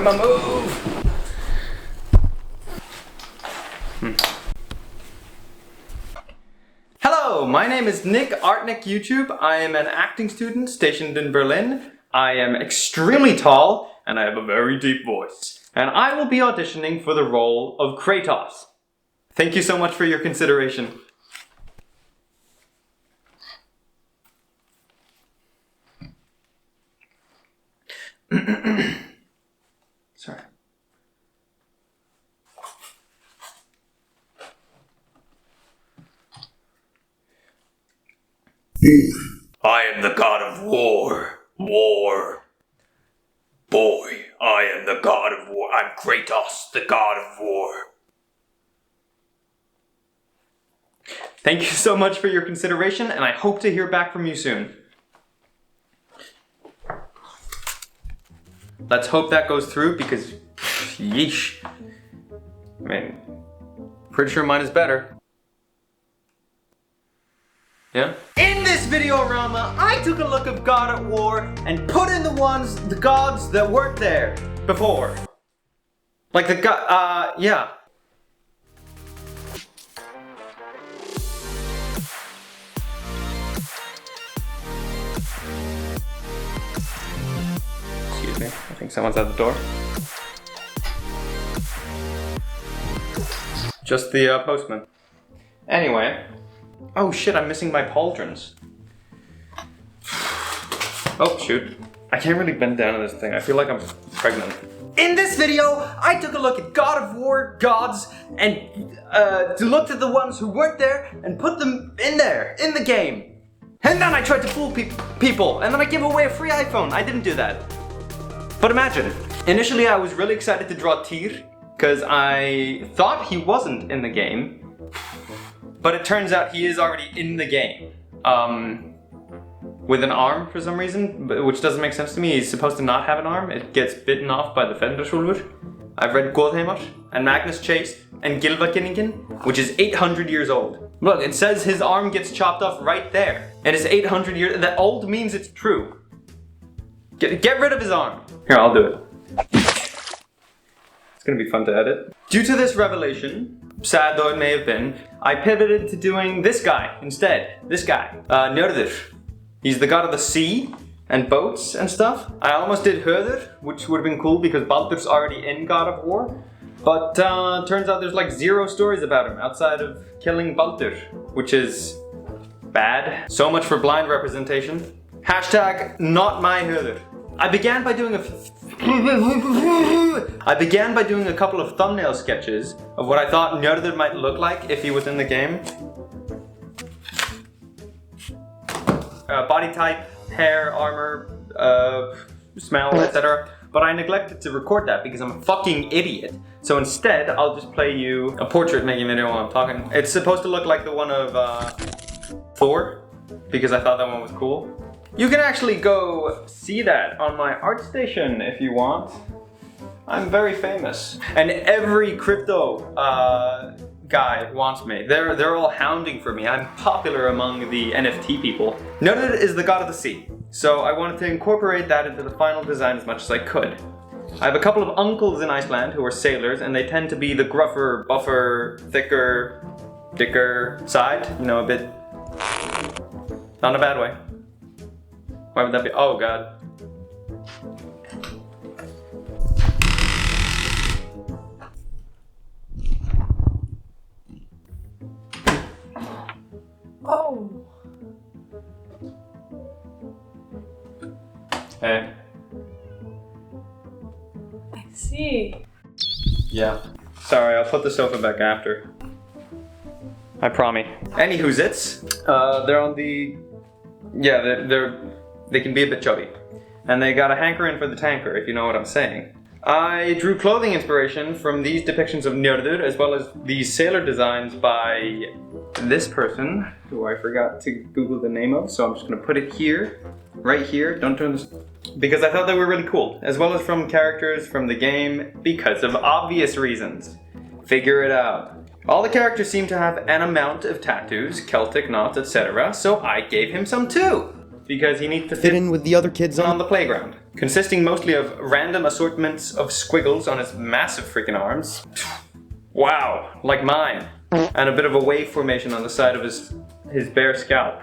Come on, move! Hello, my name is Nick Artnick YouTube. I am an acting student stationed in Berlin. I am extremely tall and I have a very deep voice. And I will be auditioning for the role of Kratos. Thank you so much for your consideration. Sorry. I am the god of war. War. Boy, I am the god of war. I'm Kratos, the god of war. Thank you so much for your consideration, and I hope to hear back from you soon. Let's hope that goes through, because yeesh. I mean, pretty sure mine is better. Yeah? In this video-rama, I took a look at God at War and put in the gods that weren't there before. Like the god, yeah. Excuse me, I think someone's at the door. Just the postman. Anyway. Oh shit, I'm missing my pauldrons. Oh shoot. I can't really bend down on this thing. I feel like I'm pregnant. In this video, I took a look at God of War gods and looked at the ones who weren't there and put them in there, in the game. And then I tried to fool people and then I gave away a free iPhone. I didn't do that. But imagine, initially I was really excited to draw Tyr because I thought he wasn't in the game. But it turns out he is already in the game. With an arm for some reason, which doesn't make sense to me. He's supposed to not have an arm. It gets bitten off by the Fenderschulur. I've read Godheimar and Magnus Chase and Gylfaginningin, which is 800 years old. Look, it says his arm gets chopped off right there. And it's 800 years, that old means it's true. Get rid of his arm. Here, I'll do it. It's gonna be fun to edit. Due to this revelation, sad though it may have been, I pivoted to doing this guy instead. This guy, Njörður. He's the god of the sea and boats and stuff. I almost did Höður, which would have been cool because Baldur's already in God of War. But turns out there's like 0 stories about him outside of killing Baldur, which is bad. So much for blind representation. Hashtag not my Höður. I began by doing a couple of thumbnail sketches of what I thought Njörður might look like if he was in the game. Body type, hair, armor, smell, etc. But I neglected to record that because I'm a fucking idiot. So instead, I'll just play you a portrait making video while I'm talking. It's supposed to look like the one of Thor, because I thought that one was cool. You can actually go see that on my ArtStation if you want. I'm very famous. And every crypto guy wants me. They're all hounding for me. I'm popular among the NFT people. Njörður is the god of the sea. So I wanted to incorporate that into the final design as much as I could. I have a couple of uncles in Iceland who are sailors and they tend to be the gruffer, buffer, thicker, dicker side. You know, a bit, not in a bad way. Why would that be? Oh god. Oh. Hey. I see. Yeah. Sorry, I'll put the sofa back after. I promise. Anywho's it's. They're on the. Yeah, they can be a bit chubby. And they got a hankering for the tanker, if you know what I'm saying. I drew clothing inspiration from these depictions of Njörður, as well as these sailor designs by this person, who I forgot to Google the name of, so I'm just gonna put it here, right here, don't turn this, because I thought they were really cool, as well as from characters from the game, because of obvious reasons. Figure it out. All the characters seem to have an amount of tattoos, Celtic knots, etc., so I gave him some too, because he needs to fit in with the other kids on the playground. consisting mostly of random assortments of squiggles on his massive freaking arms. Wow, like mine. And a bit of a wave formation on the side of his bare scalp.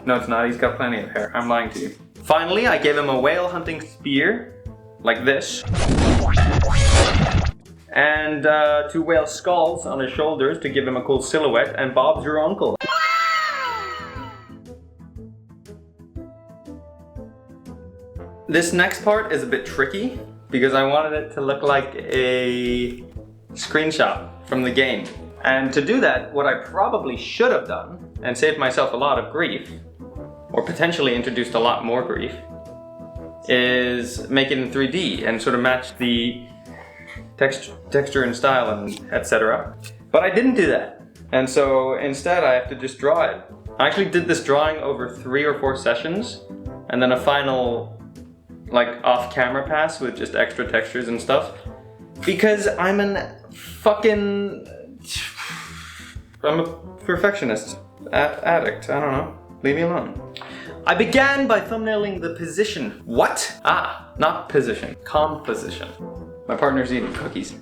No, it's not. He's got plenty of hair. I'm lying to you. Finally, I gave him a whale hunting spear, like this. And 2 whale skulls on his shoulders to give him a cool silhouette. And Bob's your uncle. This next part is a bit tricky because I wanted it to look like a screenshot from the game. And to do that, what I probably should have done, and saved myself a lot of grief, or potentially introduced a lot more grief, is make it in 3D and sort of match the texture and style and etc. But I didn't do that. And so instead I have to just draw it. I actually did this drawing over 3 or 4 sessions, and then a final like off-camera pass with just extra textures and stuff. Because I'm a perfectionist. Addict, I don't know. Leave me alone. I began by thumbnailing the position. What? Ah, not position. Composition. My partner's eating cookies.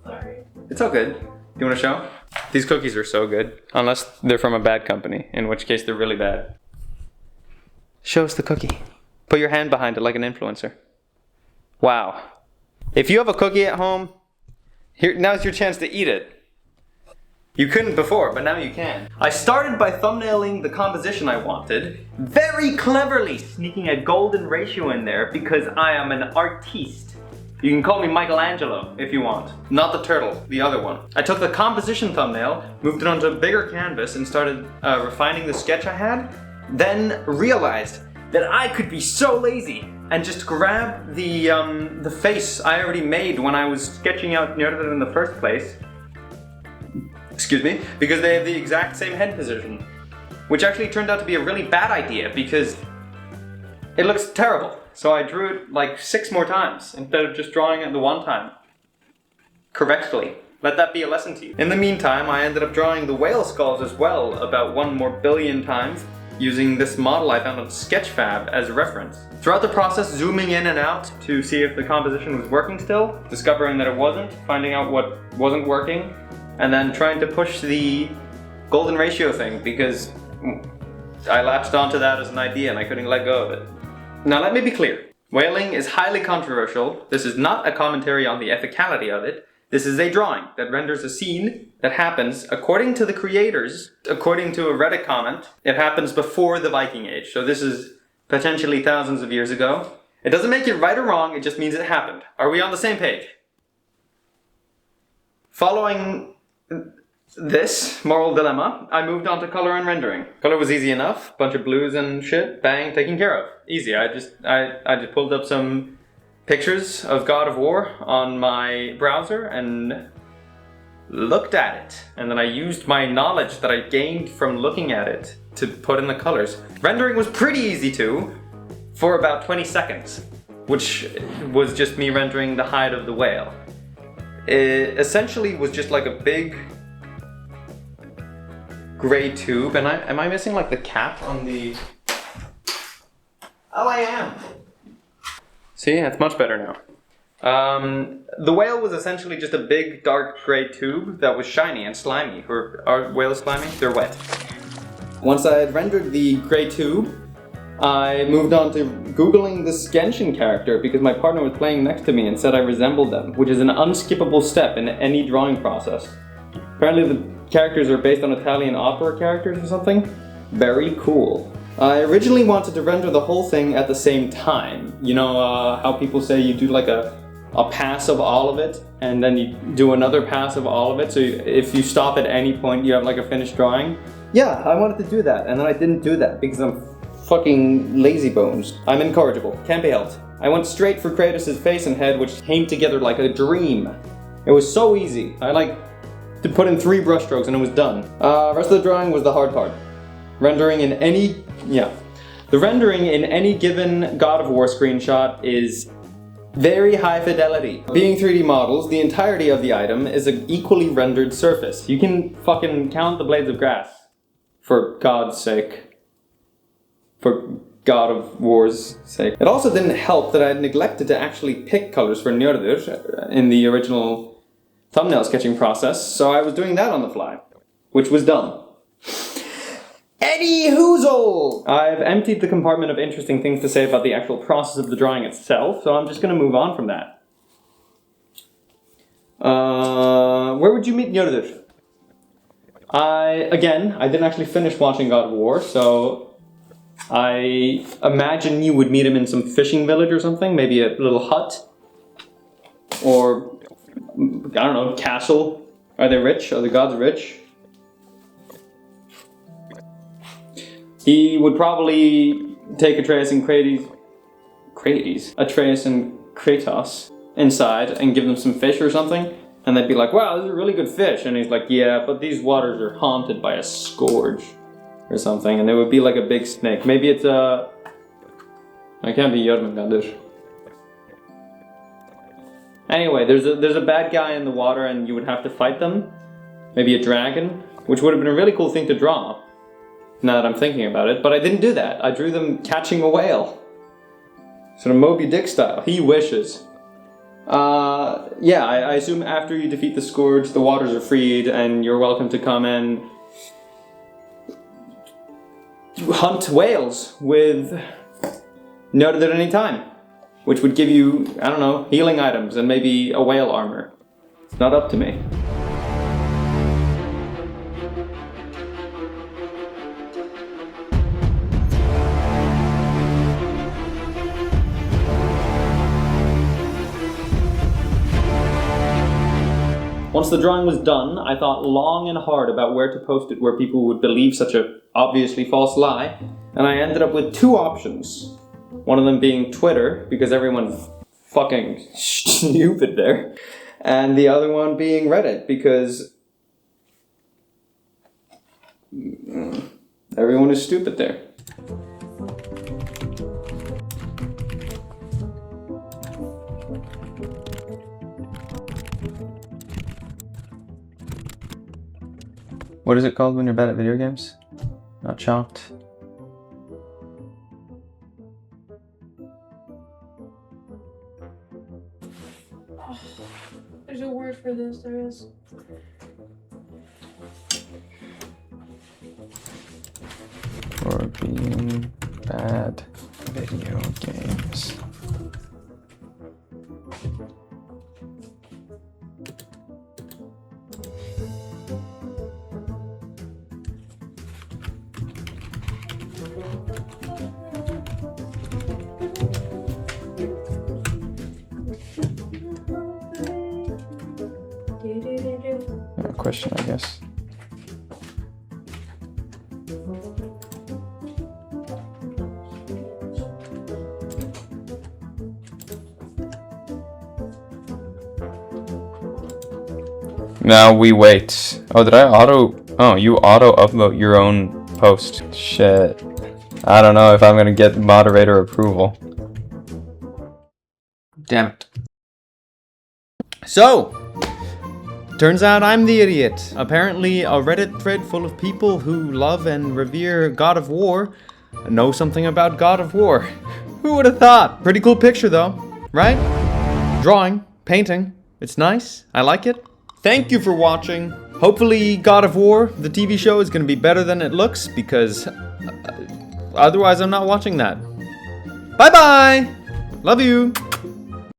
Sorry. It's all good. You want to show? These cookies are so good. Unless they're from a bad company, in which case they're really bad. Show us the cookie. Put your hand behind it like an influencer. Wow. If you have a cookie at home, now's your chance to eat it. You couldn't before, but now you can. I started by thumbnailing the composition I wanted, very cleverly sneaking a golden ratio in there because I am an artiste. You can call me Michelangelo if you want. Not the turtle, the other one. I took the composition thumbnail, moved it onto a bigger canvas and started refining the sketch I had, then realized that I could be so lazy and just grab the face I already made when I was sketching out Hindered in the first place. Excuse me, because they have the exact same head position. Which actually turned out to be a really bad idea because it looks terrible. So I drew it like 6 more times instead of just drawing it the one time. Correctly. Let that be a lesson to you. In the meantime, I ended up drawing the whale skulls as well about 1 more billion times using this model I found on Sketchfab as a reference. Throughout the process, zooming in and out to see if the composition was working still, discovering that it wasn't, finding out what wasn't working, and then trying to push the golden ratio thing because I latched onto that as an idea and I couldn't let go of it. Now let me be clear. Whaling is highly controversial. This is not a commentary on the ethicality of it. This is a drawing that renders a scene that happens, according to the creators, according to a Reddit comment, it happens before the Viking Age. So this is potentially thousands of years ago. It doesn't make it right or wrong, it just means it happened. Are we on the same page? Following this moral dilemma, I moved on to color and rendering. Color was easy enough, bunch of blues and shit, bang, taken care of. Easy, I just pulled up some pictures of God of War on my browser and looked at it. And then I used my knowledge that I gained from looking at it to put in the colors. Rendering was pretty easy too, for about 20 seconds, which was just me rendering the hide of the whale. It essentially was just like a big gray tube, and am I missing like the cap on the... Oh, I am! See, it's much better now. The whale was essentially just a big dark gray tube that was shiny and slimy. Are whales slimy? They're wet. Once I had rendered the gray tube, I moved on to Googling the Genshin character because my partner was playing next to me and said I resembled them, which is an unskippable step in any drawing process. Apparently the characters are based on Italian opera characters or something. Very cool. I originally wanted to render the whole thing at the same time. You know how people say you do like a pass of all of it and then you do another pass of all of it, so if you stop at any point you have like a finished drawing? Yeah, I wanted to do that, and then I didn't do that because I'm fucking lazy bones. I'm incorrigible, can't be helped. I went straight for Kratos' face and head, which came together like a dream. It was so easy. I like to put in 3 brushstrokes and it was done. Rest of the drawing was the hard part. The rendering in any given God of War screenshot is very high fidelity. Being 3D models, the entirety of the item is an equally rendered surface. You can fucking count the blades of grass. For God's sake. For God of War's sake. It also didn't help that I had neglected to actually pick colors for hindered in the original thumbnail sketching process, so I was doing that on the fly, which was dumb. Eddie Hoozle! I've emptied the compartment of interesting things to say about the actual process of the drawing itself, so I'm just going to move on from that. Where would you meet hindered? I didn't actually finish watching God of War, so I imagine you would meet him in some fishing village or something, maybe a little hut, or, I don't know, castle. Are they rich? Are the gods rich? He would probably take Atreus and Atreus and Kratos inside and give them some fish or something, and they'd be like, wow, this is a really good fish, and he's like, yeah, but these waters are haunted by a scourge or something, and it would be like a big snake. Maybe it's I can't be Jormungandr. Anyway, there's a bad guy in the water and you would have to fight them. Maybe a dragon, which would have been a really cool thing to draw, now that I'm thinking about it, but I didn't do that. I drew them catching a whale. Sort of Moby Dick style. He wishes. Yeah, I assume after you defeat the scourge, the waters are freed and you're welcome to come and hunt whales with hindered at any time, which would give you, I don't know, healing items and maybe a whale armor. It's not up to me. Once the drawing was done, I thought long and hard about where to post it where people would believe such a obviously false lie, and I ended up with two options. One of them being Twitter, because everyone's fucking stupid there, and the other one being Reddit, because everyone is stupid there. What is it called when you're bad at video games? Not shocked. Oh, there's a word for this, there is. For being bad video games. Question, I guess. Now we wait. Oh, did I Oh, you auto upvote your own post. Shit. I don't know if I'm gonna get moderator approval. Damn it. So, turns out I'm the idiot. Apparently, a Reddit thread full of people who love and revere God of War know something about God of War. Who would have thought? Pretty cool picture though, right? Drawing, painting, it's nice, I like it. Thank you for watching. Hopefully God of War, the TV show, is gonna be better than it looks, because otherwise I'm not watching that. Bye bye! Love you!